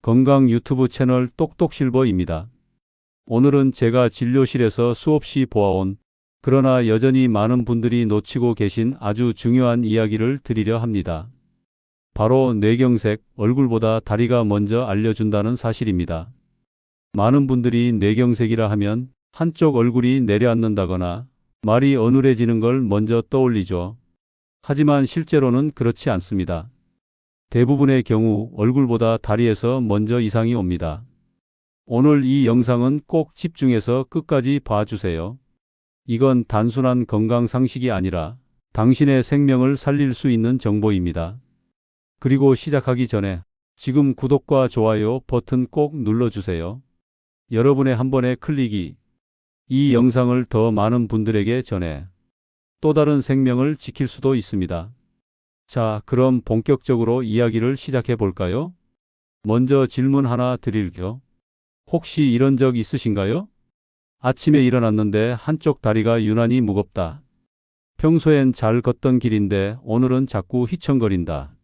건강 유튜브 채널 똑똑실버입니다. 오늘은 제가 진료실에서 수없이 보아온, 그러나 여전히 많은 분들이 놓치고 계신 아주 중요한 이야기를 드리려 합니다. 바로 뇌경색, 얼굴보다 다리가 먼저 알려준다는 사실입니다. 많은 분들이 뇌경색이라 하면 한쪽 얼굴이 내려앉는다거나 말이 어눌해지는 걸 먼저 떠올리죠. 하지만 실제로는 그렇지 않습니다. 대부분의 경우 얼굴보다 다리에서 먼저 이상이 옵니다. 오늘 이 영상은 꼭 집중해서 끝까지 봐주세요. 이건 단순한 건강 상식이 아니라 당신의 생명을 살릴 수 있는 정보입니다. 그리고 시작하기 전에 지금 구독과 좋아요 버튼 꼭 눌러주세요. 여러분의 한 번의 클릭이 이 영상을 더 많은 분들에게 전해 또 다른 생명을 지킬 수도 있습니다. 자, 그럼 본격적으로 이야기를 시작해 볼까요? 먼저 질문 하나 드릴게요. 혹시 이런 적 있으신가요? 아침에 일어났는데 한쪽 다리가 유난히 무겁다. 평소엔 잘 걷던 길인데 오늘은 자꾸 휘청거린다.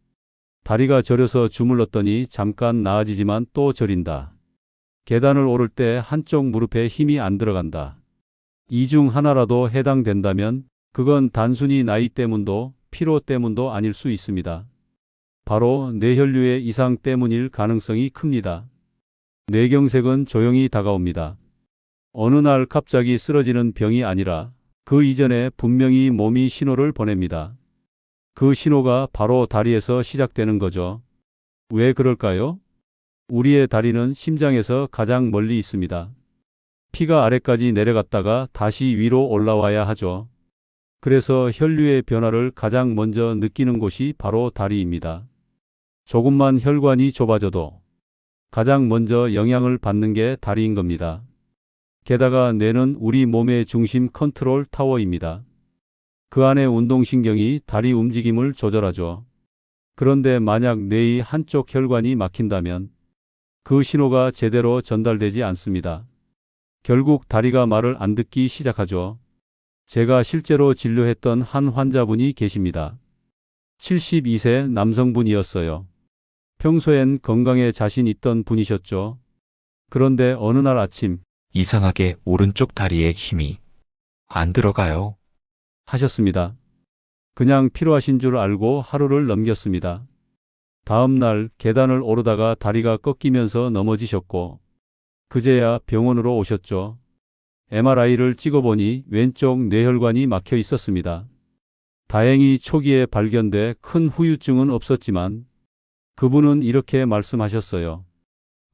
다리가 저려서 주물렀더니 잠깐 나아지지만 또 저린다. 계단을 오를 때 한쪽 무릎에 힘이 안 들어간다. 이 중 하나라도 해당된다면 그건 단순히 나이 때문도 피로 때문도 아닐 수 있습니다. 바로 뇌혈류의 이상 때문일 가능성이 큽니다. 뇌경색은 조용히 다가옵니다. 어느 날 갑자기 쓰러지는 병이 아니라 그 이전에 분명히 몸이 신호를 보냅니다. 그 신호가 바로 다리에서 시작되는 거죠. 왜 그럴까요? 우리의 다리는 심장에서 가장 멀리 있습니다. 피가 아래까지 내려갔다가 다시 위로 올라와야 하죠. 그래서 혈류의 변화를 가장 먼저 느끼는 곳이 바로 다리입니다. 조금만 혈관이 좁아져도 가장 먼저 영향을 받는 게 다리인 겁니다. 게다가 뇌는 우리 몸의 중심 컨트롤 타워입니다. 그 안에 운동신경이 다리 움직임을 조절하죠. 그런데 만약 뇌의 한쪽 혈관이 막힌다면 그 신호가 제대로 전달되지 않습니다. 결국 다리가 말을 안 듣기 시작하죠. 제가 실제로 진료했던 한 환자분이 계십니다. 72세 남성분이었어요. 평소엔 건강에 자신 있던 분이셨죠. 그런데 어느 날 아침 이상하게 오른쪽 다리에 힘이 안 들어가요. 하셨습니다. 그냥 피로하신 줄 알고 하루를 넘겼습니다. 다음 날 계단을 오르다가 다리가 꺾이면서 넘어지셨고 그제야 병원으로 오셨죠. MRI를 찍어보니 왼쪽 뇌혈관이 막혀 있었습니다. 다행히 초기에 발견돼 큰 후유증은 없었지만 그분은 이렇게 말씀하셨어요.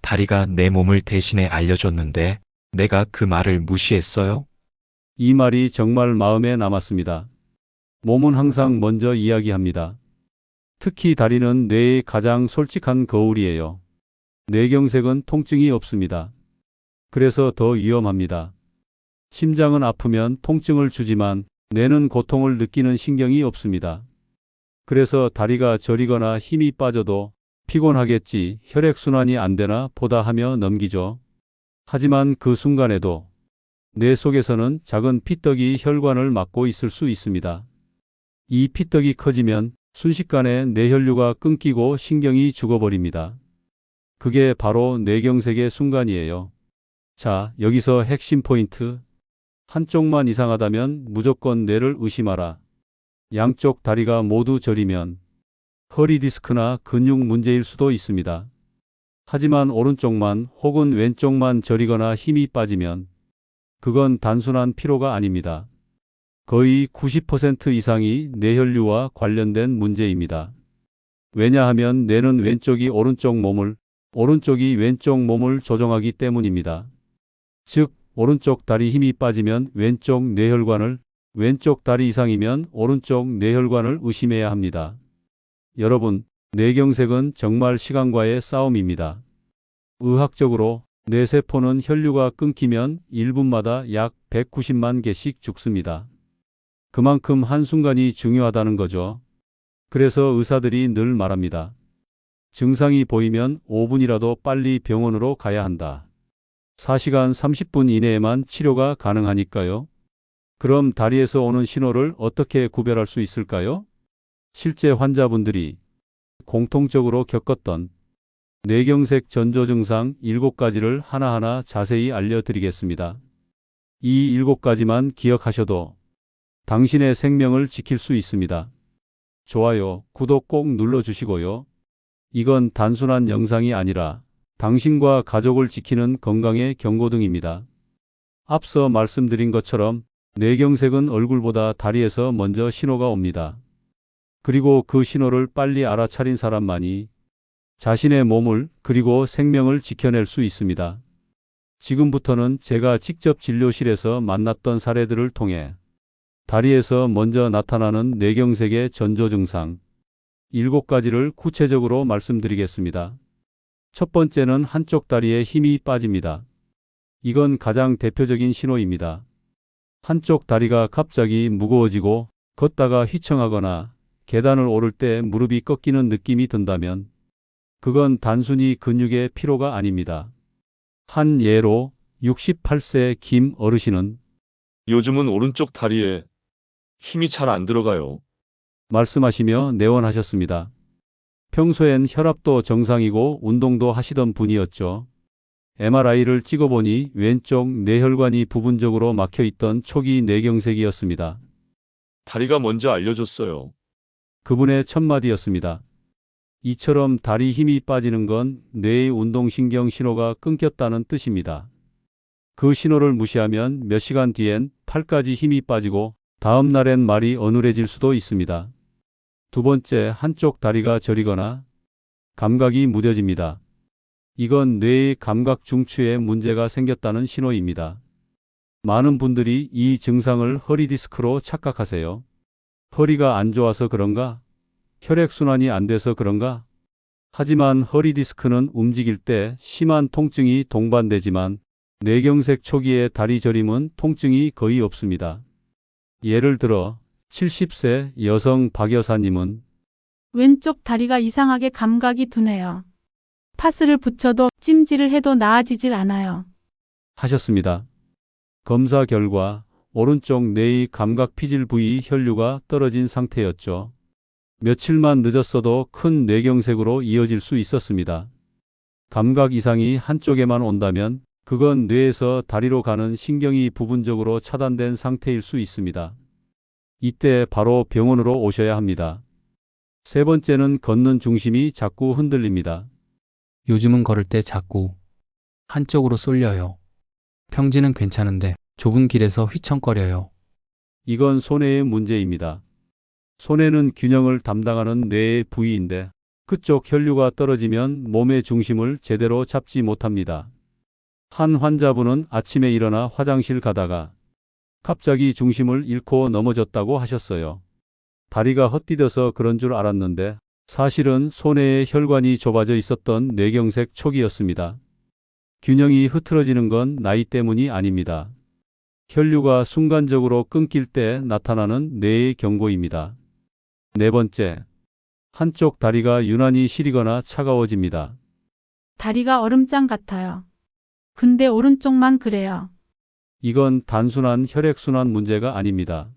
다리가 내 몸을 대신에 알려줬는데 내가 그 말을 무시했어요? 이 말이 정말 마음에 남았습니다. 몸은 항상 먼저 이야기합니다. 특히 다리는 뇌의 가장 솔직한 거울이에요. 뇌경색은 통증이 없습니다. 그래서 더 위험합니다. 심장은 아프면 통증을 주지만 뇌는 고통을 느끼는 신경이 없습니다. 그래서 다리가 저리거나 힘이 빠져도 피곤하겠지, 혈액순환이 안 되나 보다 하며 넘기죠. 하지만 그 순간에도 뇌 속에서는 작은 피떡이 혈관을 막고 있을 수 있습니다. 이 피떡이 커지면 순식간에 뇌혈류가 끊기고 신경이 죽어버립니다. 그게 바로 뇌경색의 순간이에요. 자, 여기서 핵심 포인트. 한쪽만 이상하다면 무조건 뇌를 의심하라. 양쪽 다리가 모두 저리면 허리 디스크나 근육 문제일 수도 있습니다. 하지만 오른쪽만 혹은 왼쪽만 저리거나 힘이 빠지면 그건 단순한 피로가 아닙니다. 거의 90% 이상이 뇌혈류와 관련된 문제입니다. 왜냐하면 뇌는 왼쪽이 오른쪽이 왼쪽 몸을 조정하기 때문입니다. 즉, 오른쪽 다리 힘이 빠지면 왼쪽 뇌혈관을, 왼쪽 다리 이상이면 오른쪽 뇌혈관을 의심해야 합니다. 여러분, 뇌경색은 정말 시간과의 싸움입니다. 의학적으로 뇌세포는 혈류가 끊기면 1분마다 약 190만 개씩 죽습니다. 그만큼 한순간이 중요하다는 거죠. 그래서 의사들이 늘 말합니다. 증상이 보이면 5분이라도 빨리 병원으로 가야 한다. 4시간 30분 이내에만 치료가 가능하니까요. 그럼 다리에서 오는 신호를 어떻게 구별할 수 있을까요? 실제 환자분들이 공통적으로 겪었던 뇌경색 전조 증상 7가지를 하나하나 자세히 알려드리겠습니다. 이 7가지만 기억하셔도 당신의 생명을 지킬 수 있습니다. 좋아요, 구독 꼭 눌러주시고요. 이건 단순한 영상이 아니라 당신과 가족을 지키는 건강의 경고등입니다. 앞서 말씀드린 것처럼 뇌경색은 얼굴보다 다리에서 먼저 신호가 옵니다. 그리고 그 신호를 빨리 알아차린 사람만이 자신의 몸을 그리고 생명을 지켜낼 수 있습니다. 지금부터는 제가 직접 진료실에서 만났던 사례들을 통해 다리에서 먼저 나타나는 뇌경색의 전조 증상 7가지를 구체적으로 말씀드리겠습니다. 첫 번째는 한쪽 다리에 힘이 빠집니다. 이건 가장 대표적인 신호입니다. 한쪽 다리가 갑자기 무거워지고 걷다가 휘청하거나 계단을 오를 때 무릎이 꺾이는 느낌이 든다면 그건 단순히 근육의 피로가 아닙니다. 한 예로 68세 김 어르신은 요즘은 오른쪽 다리에 힘이 잘 안 들어가요. 말씀하시며 내원하셨습니다. 평소엔 혈압도 정상이고 운동도 하시던 분이었죠. MRI를 찍어보니 왼쪽 뇌혈관이 부분적으로 막혀있던 초기 뇌경색이었습니다. 다리가 먼저 알려줬어요. 그분의 첫마디였습니다. 이처럼 다리 힘이 빠지는 건 뇌의 운동신경 신호가 끊겼다는 뜻입니다. 그 신호를 무시하면 몇 시간 뒤엔 팔까지 힘이 빠지고 다음 날엔 말이 어눌해질 수도 있습니다. 두 번째, 한쪽 다리가 저리거나 감각이 무뎌집니다. 이건 뇌의 감각 중추에 문제가 생겼다는 신호입니다. 많은 분들이 이 증상을 허리 디스크로 착각하세요. 허리가 안 좋아서 그런가? 혈액순환이 안 돼서 그런가? 하지만 허리 디스크는 움직일 때 심한 통증이 동반되지만 뇌경색 초기의 다리 저림은 통증이 거의 없습니다. 예를 들어 70세 여성 박 여사님은 왼쪽 다리가 이상하게 감각이 둔해요. 파스를 붙여도 찜질을 해도 나아지질 않아요. 하셨습니다. 검사 결과 오른쪽 뇌의 감각 피질 부위 혈류가 떨어진 상태였죠. 며칠만 늦었어도 큰 뇌경색으로 이어질 수 있었습니다. 감각 이상이 한쪽에만 온다면 그건 뇌에서 다리로 가는 신경이 부분적으로 차단된 상태일 수 있습니다. 이때 바로 병원으로 오셔야 합니다. 세 번째는 걷는 중심이 자꾸 흔들립니다. 요즘은 걸을 때 자꾸 한쪽으로 쏠려요. 평지는 괜찮은데 좁은 길에서 휘청거려요. 이건 손해의 문제입니다. 손해는 균형을 담당하는 뇌의 부위인데 그쪽 혈류가 떨어지면 몸의 중심을 제대로 잡지 못합니다. 한 환자분은 아침에 일어나 화장실 가다가 갑자기 중심을 잃고 넘어졌다고 하셨어요. 다리가 헛디뎌서 그런 줄 알았는데 사실은 손해에 혈관이 좁아져 있었던 뇌경색 초기였습니다. 균형이 흐트러지는 건 나이 때문이 아닙니다. 혈류가 순간적으로 끊길 때 나타나는 뇌의 경고입니다. 네 번째, 한쪽 다리가 유난히 시리거나 차가워집니다. 다리가 얼음장 같아요. 근데 오른쪽만 그래요. 이건 단순한 혈액순환 문제가 아닙니다.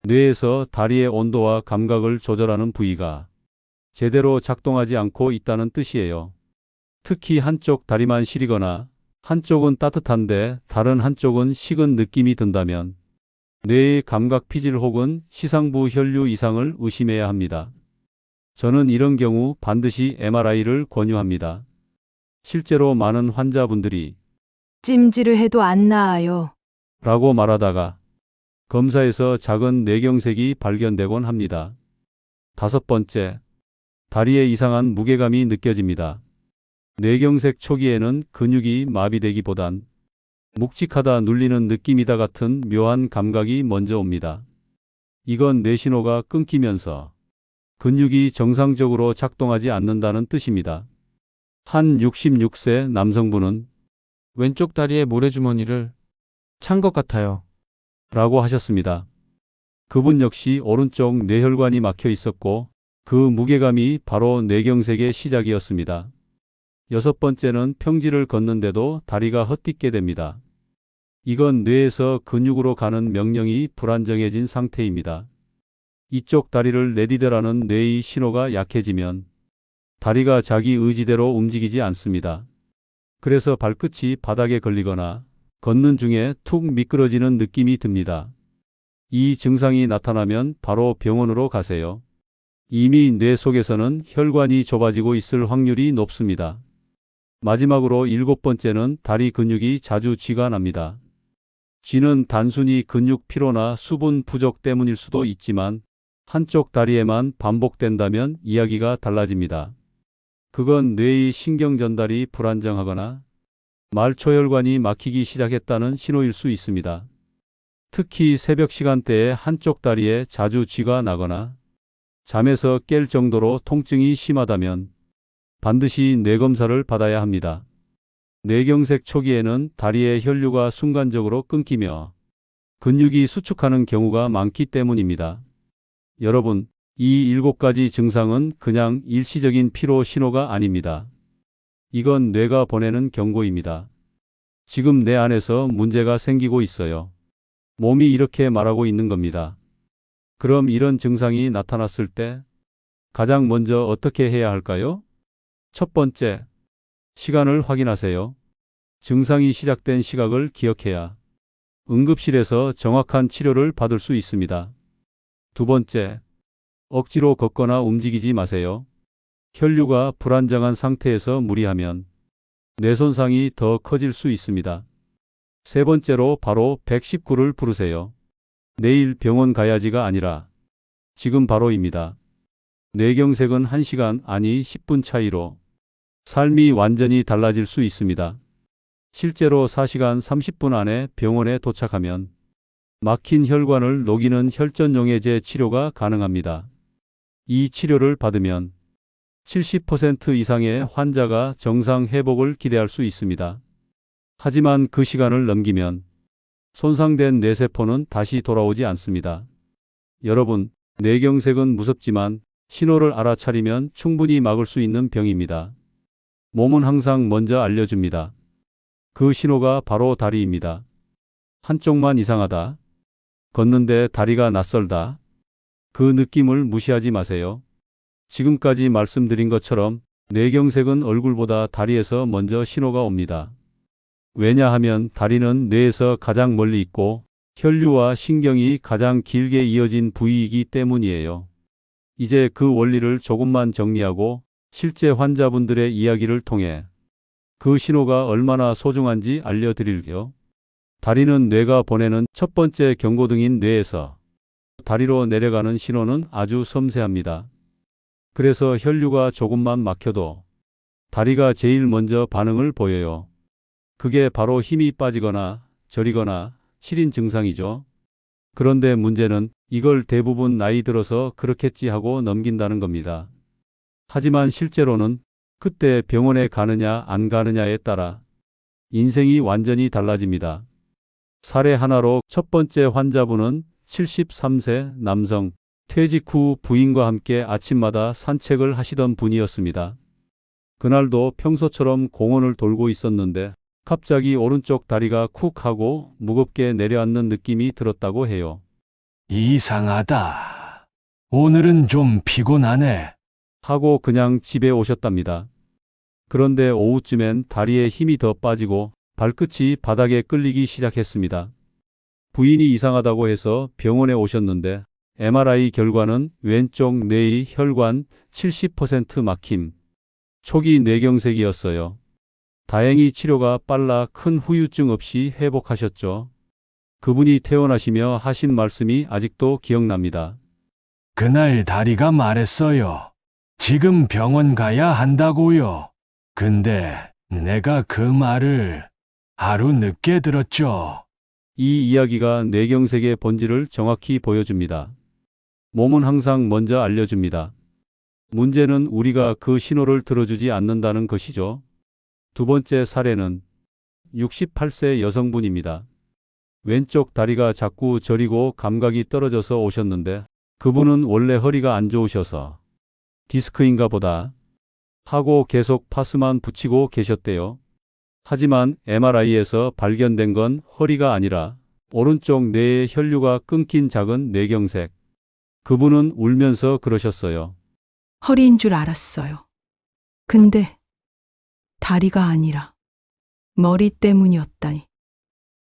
뇌에서 다리의 온도와 감각을 조절하는 부위가 제대로 작동하지 않고 있다는 뜻이에요. 특히 한쪽 다리만 시리거나 한쪽은 따뜻한데 다른 한쪽은 식은 느낌이 든다면 뇌의 감각 피질 혹은 시상부 혈류 이상을 의심해야 합니다. 저는 이런 경우 반드시 MRI를 권유합니다. 실제로 많은 환자분들이 찜질을 해도 안 나아요. 라고 말하다가 검사에서 작은 뇌경색이 발견되곤 합니다. 다섯 번째, 다리에 이상한 무게감이 느껴집니다. 뇌경색 초기에는 근육이 마비되기보단 묵직하다 눌리는 느낌이다 같은 묘한 감각이 먼저 옵니다. 이건 뇌신호가 끊기면서 근육이 정상적으로 작동하지 않는다는 뜻입니다. 한 66세 남성분은 왼쪽 다리에 모래주머니를 찬 것 같아요. 라고 하셨습니다. 그분 역시 오른쪽 뇌혈관이 막혀 있었고 그 무게감이 바로 뇌경색의 시작이었습니다. 여섯 번째는 평지를 걷는데도 다리가 헛디게 됩니다. 이건 뇌에서 근육으로 가는 명령이 불안정해진 상태입니다. 이쪽 다리를 내디뎌라는 뇌의 신호가 약해지면 다리가 자기 의지대로 움직이지 않습니다. 그래서 발끝이 바닥에 걸리거나 걷는 중에 툭 미끄러지는 느낌이 듭니다. 이 증상이 나타나면 바로 병원으로 가세요. 이미 뇌 속에서는 혈관이 좁아지고 있을 확률이 높습니다. 마지막으로 7번째는 다리 근육이 자주 쥐가 납니다. 쥐는 단순히 근육 피로나 수분 부족 때문일 수도 있지만 한쪽 다리에만 반복된다면 이야기가 달라집니다. 그건 뇌의 신경 전달이 불안정하거나 말초혈관이 막히기 시작했다는 신호일 수 있습니다. 특히 새벽 시간대에 한쪽 다리에 자주 쥐가 나거나 잠에서 깰 정도로 통증이 심하다면 반드시 뇌검사를 받아야 합니다. 뇌경색 초기에는 다리의 혈류가 순간적으로 끊기며 근육이 수축하는 경우가 많기 때문입니다. 여러분, 이 7가지 증상은 그냥 일시적인 피로 신호가 아닙니다. 이건 뇌가 보내는 경고입니다. 지금 내 안에서 문제가 생기고 있어요. 몸이 이렇게 말하고 있는 겁니다. 그럼 이런 증상이 나타났을 때 가장 먼저 어떻게 해야 할까요? 첫 번째, 시간을 확인하세요. 증상이 시작된 시각을 기억해야 응급실에서 정확한 치료를 받을 수 있습니다. 두 번째, 억지로 걷거나 움직이지 마세요. 혈류가 불안정한 상태에서 무리하면 뇌 손상이 더 커질 수 있습니다. 세 번째로 바로 119를 부르세요. 내일 병원 가야지가 아니라 지금 바로입니다. 뇌경색은 1시간 아니 10분 차이로 삶이 완전히 달라질 수 있습니다. 실제로 4시간 30분 안에 병원에 도착하면 막힌 혈관을 녹이는 혈전용해제 치료가 가능합니다. 이 치료를 받으면 70% 이상의 환자가 정상 회복을 기대할 수 있습니다. 하지만 그 시간을 넘기면 손상된 뇌세포는 다시 돌아오지 않습니다. 여러분, 뇌경색은 무섭지만 신호를 알아차리면 충분히 막을 수 있는 병입니다. 몸은 항상 먼저 알려줍니다. 그 신호가 바로 다리입니다. 한쪽만 이상하다. 걷는데 다리가 낯설다. 그 느낌을 무시하지 마세요. 지금까지 말씀드린 것처럼 뇌경색은 얼굴보다 다리에서 먼저 신호가 옵니다. 왜냐하면 다리는 뇌에서 가장 멀리 있고 혈류와 신경이 가장 길게 이어진 부위이기 때문이에요. 이제 그 원리를 조금만 정리하고 실제 환자분들의 이야기를 통해 그 신호가 얼마나 소중한지 알려드릴게요. 다리는 뇌가 보내는 첫 번째 경고등인 뇌에서 다리로 내려가는 신호는 아주 섬세합니다. 그래서 혈류가 조금만 막혀도 다리가 제일 먼저 반응을 보여요. 그게 바로 힘이 빠지거나 저리거나 시린 증상이죠. 그런데 문제는 이걸 대부분 나이 들어서 그렇겠지 하고 넘긴다는 겁니다. 하지만 실제로는 그때 병원에 가느냐 안 가느냐에 따라 인생이 완전히 달라집니다. 사례 하나로 첫 번째 환자분은 73세 남성, 퇴직 후 부인과 함께 아침마다 산책을 하시던 분이었습니다. 그날도 평소처럼 공원을 돌고 있었는데 갑자기 오른쪽 다리가 쿡 하고 무겁게 내려앉는 느낌이 들었다고 해요. 이상하다. 오늘은 좀 피곤하네. 하고 그냥 집에 오셨답니다. 그런데 오후쯤엔 다리에 힘이 더 빠지고 발끝이 바닥에 끌리기 시작했습니다. 부인이 이상하다고 해서 병원에 오셨는데 MRI 결과는 왼쪽 뇌의 혈관 70% 막힘, 초기 뇌경색이었어요. 다행히 치료가 빨라 큰 후유증 없이 회복하셨죠. 그분이 퇴원하시며 하신 말씀이 아직도 기억납니다. 그날 다리가 말했어요. 지금 병원 가야 한다고요. 근데 내가 그 말을 하루 늦게 들었죠. 이 이야기가 뇌경색의 본질을 정확히 보여줍니다. 몸은 항상 먼저 알려줍니다. 문제는 우리가 그 신호를 들어주지 않는다는 것이죠. 두 번째 사례는 68세 여성분입니다. 왼쪽 다리가 자꾸 저리고 감각이 떨어져서 오셨는데 그분은 원래 허리가 안 좋으셔서 디스크인가 보다 하고 계속 파스만 붙이고 계셨대요. 하지만 MRI에서 발견된 건 허리가 아니라 오른쪽 뇌의 혈류가 끊긴 작은 뇌경색. 그분은 울면서 그러셨어요. 허리인 줄 알았어요. 근데 다리가 아니라 머리 때문이었다니.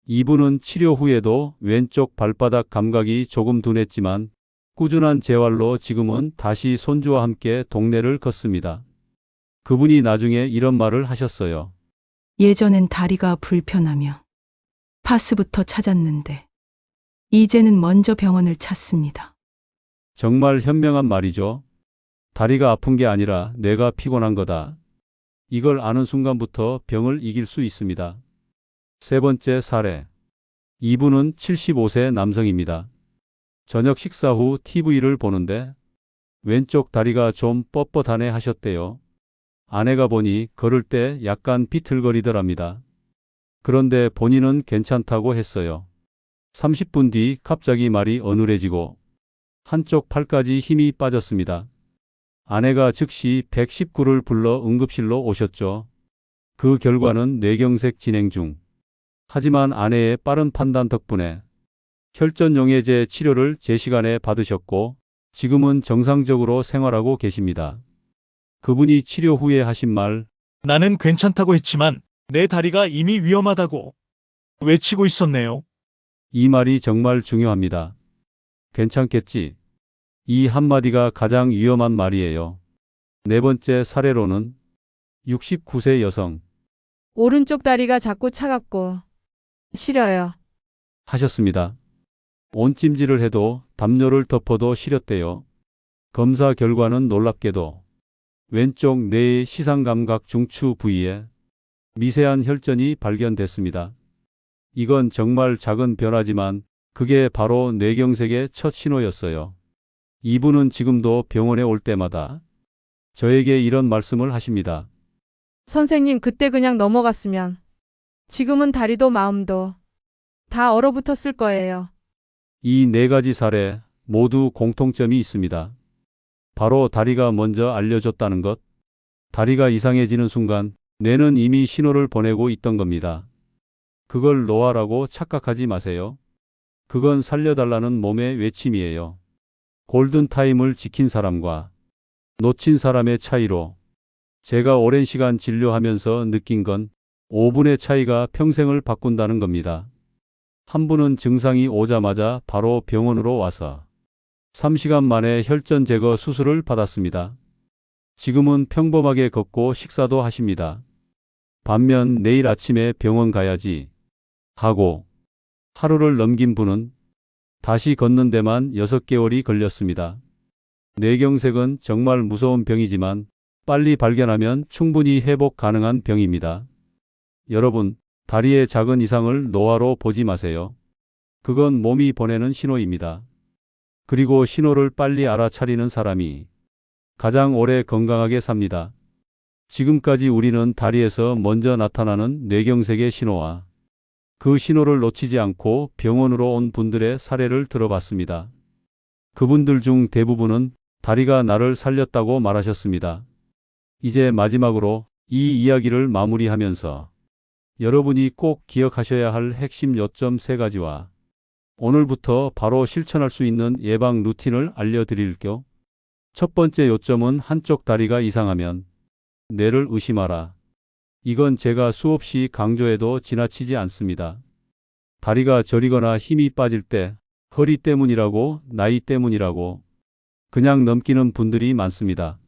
이분은 치료 후에도 왼쪽 발바닥 감각이 조금 둔했지만 꾸준한 재활로 지금은 다시 손주와 함께 동네를 걷습니다. 그분이 나중에 이런 말을 하셨어요. 예전엔 다리가 불편하며 파스부터 찾았는데 이제는 먼저 병원을 찾습니다. 정말 현명한 말이죠. 다리가 아픈 게 아니라 뇌가 피곤한 거다. 이걸 아는 순간부터 병을 이길 수 있습니다. 세 번째 사례. 이분은 75세 남성입니다. 저녁 식사 후 TV를 보는데 왼쪽 다리가 좀 뻣뻣하네 하셨대요. 아내가 보니 걸을 때 약간 비틀거리더랍니다. 그런데 본인은 괜찮다고 했어요. 30분 뒤 갑자기 말이 어눌해지고 한쪽 팔까지 힘이 빠졌습니다. 아내가 즉시 119를 불러 응급실로 오셨죠. 그 결과는 뇌경색 진행 중. 하지만 아내의 빠른 판단 덕분에 혈전용해제 치료를 제 시간에 받으셨고 지금은 정상적으로 생활하고 계십니다. 그분이 치료 후에 하신 말, 나는 괜찮다고 했지만 내 다리가 이미 위험하다고 외치고 있었네요. 이 말이 정말 중요합니다. 괜찮겠지? 이 한마디가 가장 위험한 말이에요. 네 번째 사례로는 69세 여성 오른쪽 다리가 자꾸 차갑고 시려요. 하셨습니다. 온찜질을 해도 담요를 덮어도 시렸대요. 검사 결과는 놀랍게도 왼쪽 뇌의 시상감각 중추 부위에 미세한 혈전이 발견됐습니다. 이건 정말 작은 변화지만 그게 바로 뇌경색의 첫 신호였어요. 이분은 지금도 병원에 올 때마다 저에게 이런 말씀을 하십니다. 선생님, 그때 그냥 넘어갔으면 지금은 다리도 마음도 다 얼어붙었을 거예요. 이 네 가지 사례 모두 공통점이 있습니다. 바로 다리가 먼저 알려줬다는 것. 다리가 이상해지는 순간 뇌는 이미 신호를 보내고 있던 겁니다. 그걸 놓아라고 착각하지 마세요. 그건 살려달라는 몸의 외침이에요. 골든타임을 지킨 사람과 놓친 사람의 차이로 제가 오랜 시간 진료하면서 느낀 건 5분의 차이가 평생을 바꾼다는 겁니다. 한 분은 증상이 오자마자 바로 병원으로 와서 3시간 만에 혈전 제거 수술을 받았습니다. 지금은 평범하게 걷고 식사도 하십니다. 반면 내일 아침에 병원 가야지 하고 하루를 넘긴 분은 다시 걷는 데만 6개월이 걸렸습니다. 뇌경색은 정말 무서운 병이지만 빨리 발견하면 충분히 회복 가능한 병입니다. 여러분, 다리의 작은 이상을 노화로 보지 마세요. 그건 몸이 보내는 신호입니다. 그리고 신호를 빨리 알아차리는 사람이 가장 오래 건강하게 삽니다. 지금까지 우리는 다리에서 먼저 나타나는 뇌경색의 신호와 그 신호를 놓치지 않고 병원으로 온 분들의 사례를 들어봤습니다. 그분들 중 대부분은 다리가 나를 살렸다고 말하셨습니다. 이제 마지막으로 이 이야기를 마무리하면서 여러분이 꼭 기억하셔야 할 핵심 요점 3가지와 오늘부터 바로 실천할 수 있는 예방 루틴을 알려드릴게요. 첫 번째 요점은 한쪽 다리가 이상하면 뇌를 의심하라. 이건 제가 수없이 강조해도 지나치지 않습니다. 다리가 저리거나 힘이 빠질 때 허리 때문이라고, 나이 때문이라고 그냥 넘기는 분들이 많습니다.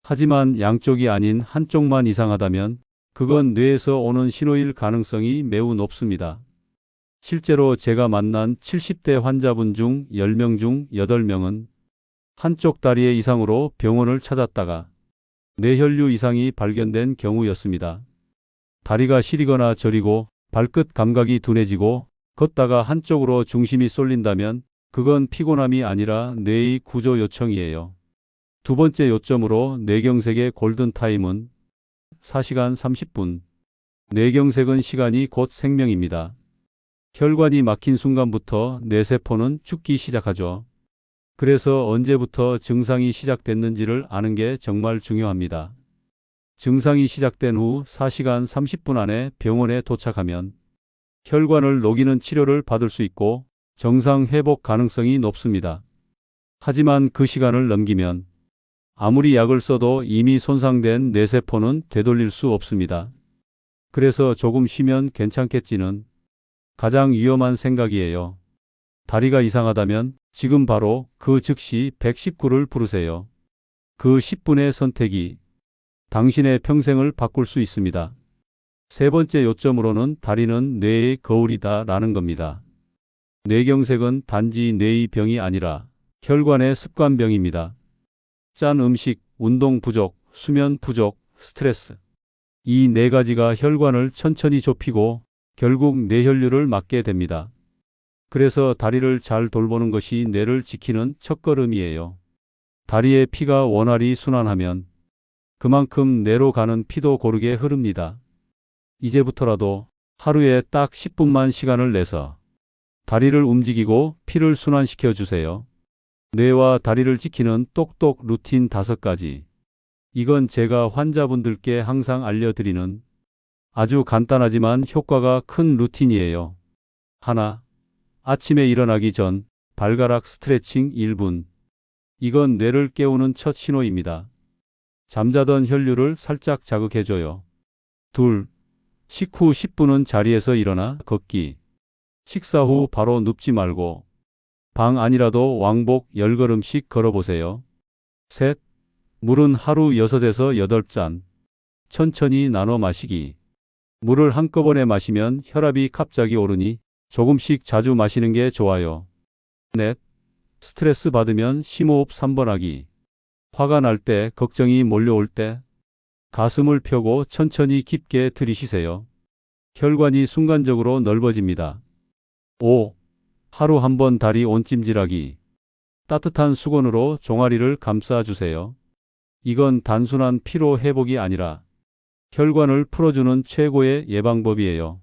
하지만 양쪽이 아닌 한쪽만 이상하다면 그건 뇌에서 오는 신호일 가능성이 매우 높습니다. 실제로 제가 만난 70대 환자분 중 10명 중 8명은 한쪽 다리의 이상으로 병원을 찾았다가 뇌혈류 이상이 발견된 경우였습니다. 다리가 시리거나 저리고 발끝 감각이 둔해지고 걷다가 한쪽으로 중심이 쏠린다면 그건 피곤함이 아니라 뇌의 구조 요청이에요. 두 번째 요점으로 뇌경색의 골든타임은 4시간 30분. 뇌경색은 시간이 곧 생명입니다. 혈관이 막힌 순간부터 뇌세포는 죽기 시작하죠. 그래서 언제부터 증상이 시작됐는지를 아는 게 정말 중요합니다. 증상이 시작된 후 4시간 30분 안에 병원에 도착하면 혈관을 녹이는 치료를 받을 수 있고 정상 회복 가능성이 높습니다. 하지만 그 시간을 넘기면 아무리 약을 써도 이미 손상된 뇌세포는 되돌릴 수 없습니다. 그래서 조금 쉬면 괜찮겠지는 가장 위험한 생각이에요. 다리가 이상하다면 지금 바로 그 즉시 119를 부르세요. 그 10분의 선택이 당신의 평생을 바꿀 수 있습니다. 세 번째 요점으로는 다리는 뇌의 거울이다 라는 겁니다. 뇌경색은 단지 뇌의 병이 아니라 혈관의 습관병입니다. 짠 음식, 운동 부족, 수면 부족, 스트레스. 이 네 가지가 혈관을 천천히 좁히고 결국 뇌혈류를 막게 됩니다. 그래서 다리를 잘 돌보는 것이 뇌를 지키는 첫걸음이에요. 다리에 피가 원활히 순환하면 그만큼 뇌로 가는 피도 고르게 흐릅니다. 이제부터라도 하루에 딱 10분만 시간을 내서 다리를 움직이고 피를 순환시켜 주세요. 뇌와 다리를 지키는 똑똑 루틴 5가지. 이건 제가 환자분들께 항상 알려드리는 아주 간단하지만 효과가 큰 루틴이에요. 하나, 아침에 일어나기 전 발가락 스트레칭 1분. 이건 뇌를 깨우는 첫 신호입니다. 잠자던 혈류를 살짝 자극해줘요. 둘, 식후 10분은 자리에서 일어나 걷기. 식사 후 바로 눕지 말고 방 안이라도 왕복 10걸음씩 걸어보세요. 셋, 물은 하루 6에서 8잔. 천천히 나눠 마시기. 물을 한꺼번에 마시면 혈압이 갑자기 오르니 조금씩 자주 마시는 게 좋아요. 넷, 스트레스 받으면 심호흡 3번 하기. 화가 날 때, 걱정이 몰려올 때 가슴을 펴고 천천히 깊게 들이쉬세요. 혈관이 순간적으로 넓어집니다. 5. 하루 한 번 다리 온찜질하기. 따뜻한 수건으로 종아리를 감싸주세요. 이건 단순한 피로 회복이 아니라 혈관을 풀어주는 최고의 예방법이에요.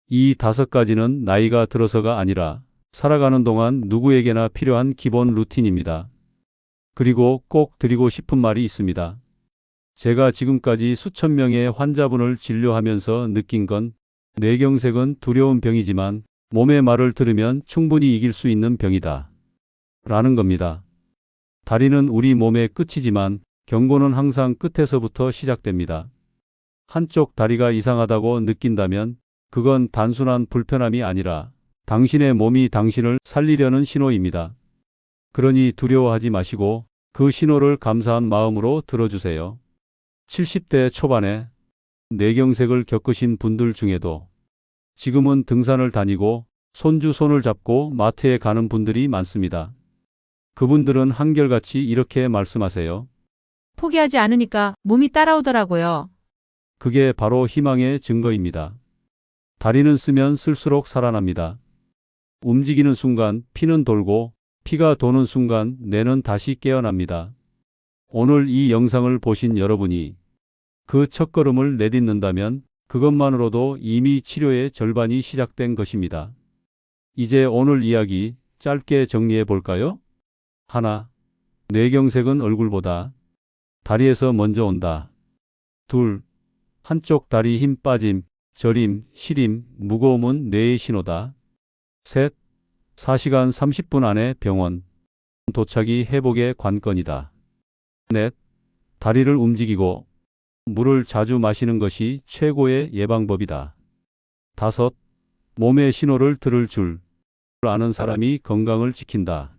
이 5가지는 나이가 들어서가 아니라 살아가는 동안 누구에게나 필요한 기본 루틴입니다. 그리고 꼭 드리고 싶은 말이 있습니다. 제가 지금까지 수천 명의 환자분을 진료하면서 느낀 건 뇌경색은 두려운 병이지만 몸의 말을 들으면 충분히 이길 수 있는 병이다 라는 겁니다. 다리는 우리 몸의 끝이지만 경고는 항상 끝에서부터 시작됩니다. 한쪽 다리가 이상하다고 느낀다면 그건 단순한 불편함이 아니라 당신의 몸이 당신을 살리려는 신호입니다. 그러니 두려워하지 마시고 그 신호를 감사한 마음으로 들어주세요. 70대 초반에 뇌경색을 겪으신 분들 중에도 지금은 등산을 다니고 손주 손을 잡고 마트에 가는 분들이 많습니다. 그분들은 한결같이 이렇게 말씀하세요. 포기하지 않으니까 몸이 따라오더라고요. 그게 바로 희망의 증거입니다. 다리는 쓰면 쓸수록 살아납니다. 움직이는 순간 피는 돌고 피가 도는 순간 뇌는 다시 깨어납니다. 오늘 이 영상을 보신 여러분이 그 첫걸음을 내딛는다면 그것만으로도 이미 치료의 절반이 시작된 것입니다. 이제 오늘 이야기 짧게 정리해 볼까요? 하나, 뇌경색은 얼굴보다 다리에서 먼저 온다. 둘, 한쪽 다리 힘 빠짐, 저림, 시림, 무거움은 뇌의 신호다. 셋, 4시간 30분 안에 병원 도착이 회복의 관건이다. 넷, 다리를 움직이고 물을 자주 마시는 것이 최고의 예방법이다. 다섯, 몸의 신호를 들을 줄 아는 사람이 건강을 지킨다.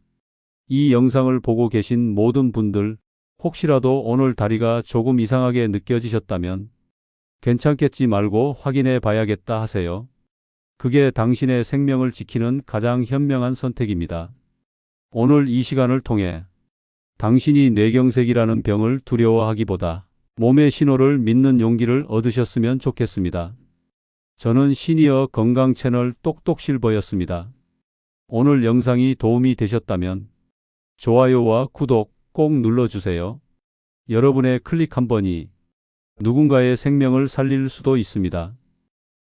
이 영상을 보고 계신 모든 분들, 혹시라도 오늘 다리가 조금 이상하게 느껴지셨다면 괜찮겠지 말고 확인해 봐야겠다 하세요. 그게 당신의 생명을 지키는 가장 현명한 선택입니다. 오늘 이 시간을 통해 당신이 뇌경색이라는 병을 두려워하기보다 몸의 신호를 믿는 용기를 얻으셨으면 좋겠습니다. 저는 시니어 건강 채널 똑똑실버였습니다. 오늘 영상이 도움이 되셨다면 좋아요와 구독 꼭 눌러주세요. 여러분의 클릭 한 번이 누군가의 생명을 살릴 수도 있습니다.